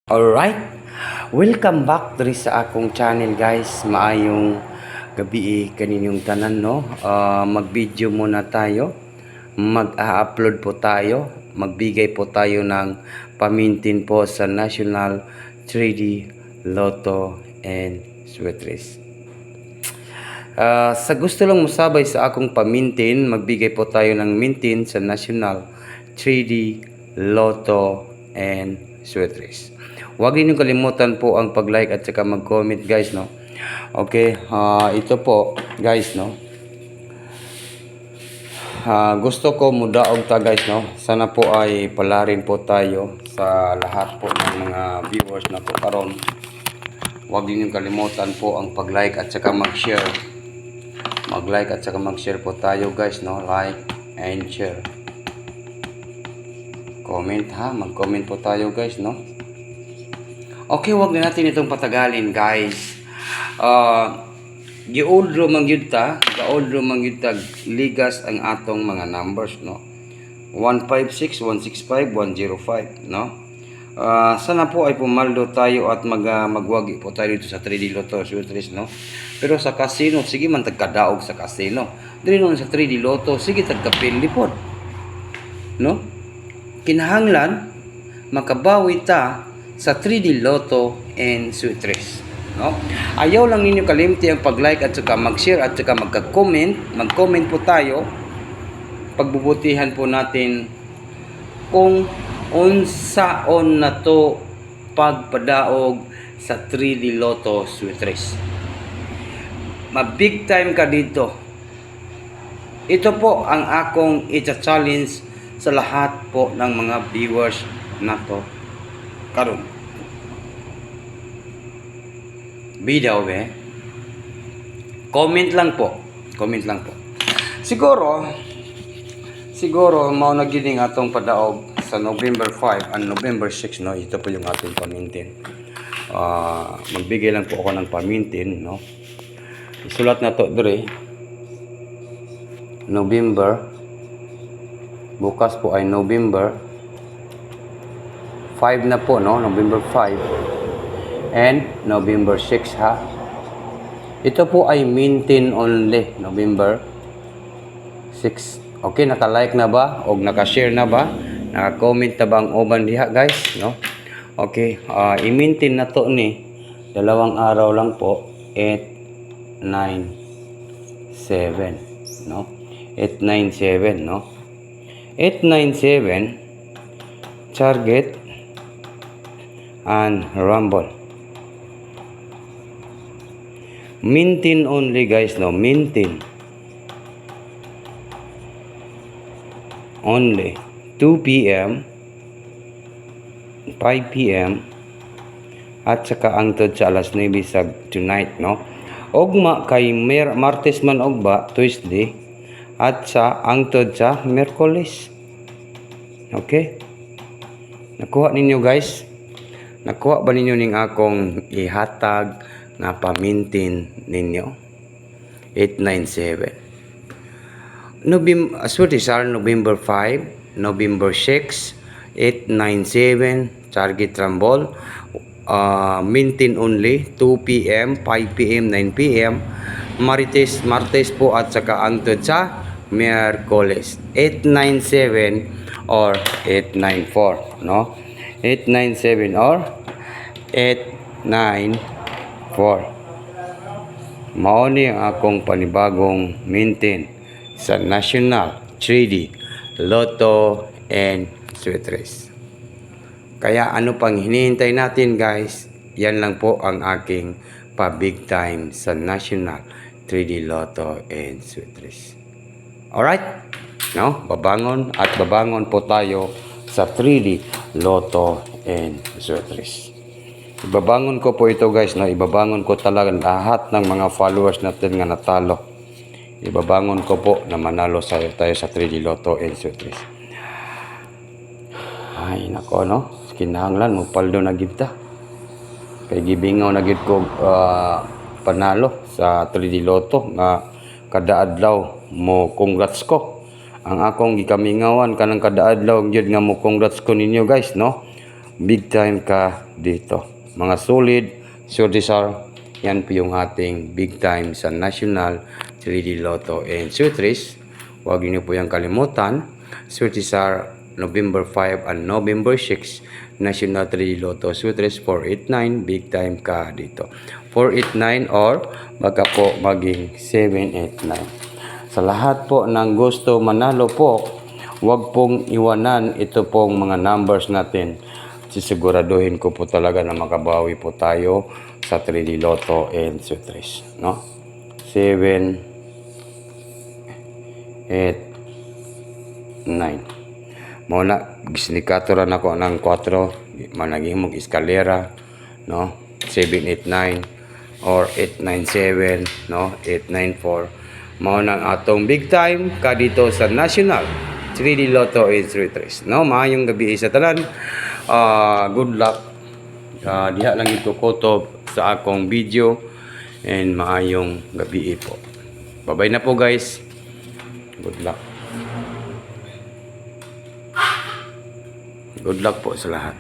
Alright, welcome back diri sa akong channel guys. Maayong gabi kaninyong tanan no. Mag-video muna tayo. Mag-upload po tayo. Magbigay po tayo ng pamintin po sa National 3D Lotto and Sweet Race. Sa gusto lang musabay sa akong pamintin, magbigay po tayo ng mintin sa National 3D Lotto and Sweet Race. Huwag niyo kalimutan po ang pag-like at saka mag-comment guys no. Okay, ito po guys no. Gusto ko mudaog ta guys no. Sana po ay palarin po tayo sa lahat po ng mga viewers na po karon. Huwag niyo kalimutan po ang pag-like at saka mag-share. Mag-like at saka mag-share po tayo guys no. Like and share. Comment ha, mag-comment po tayo guys no. Okay, wag na natin itong patagalin, guys. Gi-oldro man gyud ta, ga-oldro man gyud ta ligas ang atong mga numbers, no. 156, 165, 105, no. Sana po ay pumaldo tayo at magwagi po tayo dito sa 3D Lotto Sweet Race, no. Pero sa casino, sige man tagkadaog sa casino. Dili nun sa 3D Lotto, sige tagkapili po. No? Kinahanglan makabawi ta sa 3D Lotto and Sweet Race, no? Ayaw lang ninyo kalimti ang pag-like at saka mag-share at saka mag-comment. Mag-comment po tayo. Pagbubutihan po natin kung unsaon na to pagpadaog sa 3D Lotto Sweet Race. Ma-big time ka dito. Ito po ang akong i-challenge sa lahat po ng mga viewers na to karon. Bidaw be. Comment lang po. Comment lang po. Siguro mao na gining atong padaog sa November 5 and November 6 no. Ito po yung ating pamintin. Magbigay lang po ako ng pamintin no. Isulat na to dire. November. Bukas po ay November 5 na po no, November 5 and November 6 ha. Ito po ay mintin only, November 6. Okay, naka-like na ba o naka-share na ba? Naka-comment na ba ang uban diha guys, no? Okay, i-mintin na to ni 2 araw lang po, 8 9 7 no. 897 no. 897 target and rumble. Mintin only guys no, mintin only 2 p.m. 5 p.m. at saka ang tod sa alas 9 sa tonight no. Ogma kay Martes man ogba Tuesday at sa ang tod sa Miyerkules. Okay, nakuha ninyo guys? Nakuha ba ninyo ning akong ihatag na pamintin ninyo? 897. November 5, November 6, 897, target rumble. Mintin only, 2 p.m., 5 p.m., 9 p.m. Martes po at saka angtod sa Miyerkules. 897 or 894, no? 897 or 894. Mao ni ang akong panibagong mintin sa National 3D Lotto and Sweet Race. Kaya ano pang hinihintay natin guys? Yan lang po ang aking pa-big time sa National 3D Lotto and Sweet Race. Alright? No? Babangon po tayo sa 3D Lotto and Sweet Race. Ibabangon ko po ito guys, no? Ibabangon ko talaga lahat ng mga followers natin nga natalo. Ibabangon ko po na manalo tayo sa 3D Lotto and Sweet Race. Ay nako no, kinahanglan mo paldo na gid ta. Kay gibingaw na gid ko panalo sa 3D Lotto nga kada adlaw mo congrats ko. Ang akong gikamingawan kanang kada adlaw gyud nga mo congrats ko ninyo guys no. big time ka dito. Mga solid, Surtisar, yan po yung ating big time sa National 3D Lotto and Surtris. Huwag niyo po yung kalimutan. Surtisar, November 5 and November 6, National 3D Lotto Surtris 489, big time ka dito. 489 or baka po maging 789. Sa lahat po ng gusto manalo po, huwag pong iwanan ito pong mga numbers natin. Sisiguraduhin ko po talaga na makabawi po tayo sa 3D Lotto and Surtris, no? 7, 8, 9. Muna, gisnikatoran ako ng 4, managing mong eskalera, no? 789 or 897, no? 894. Mao nang atong big time ka dito sa National 3D Lotto and Surtris, no? Maayong gabi sa tanan. Good luck. Diha lang ito kutob sa akong video and maayong gabi po. Bye-bye na po guys. Good luck. Good luck po sa lahat.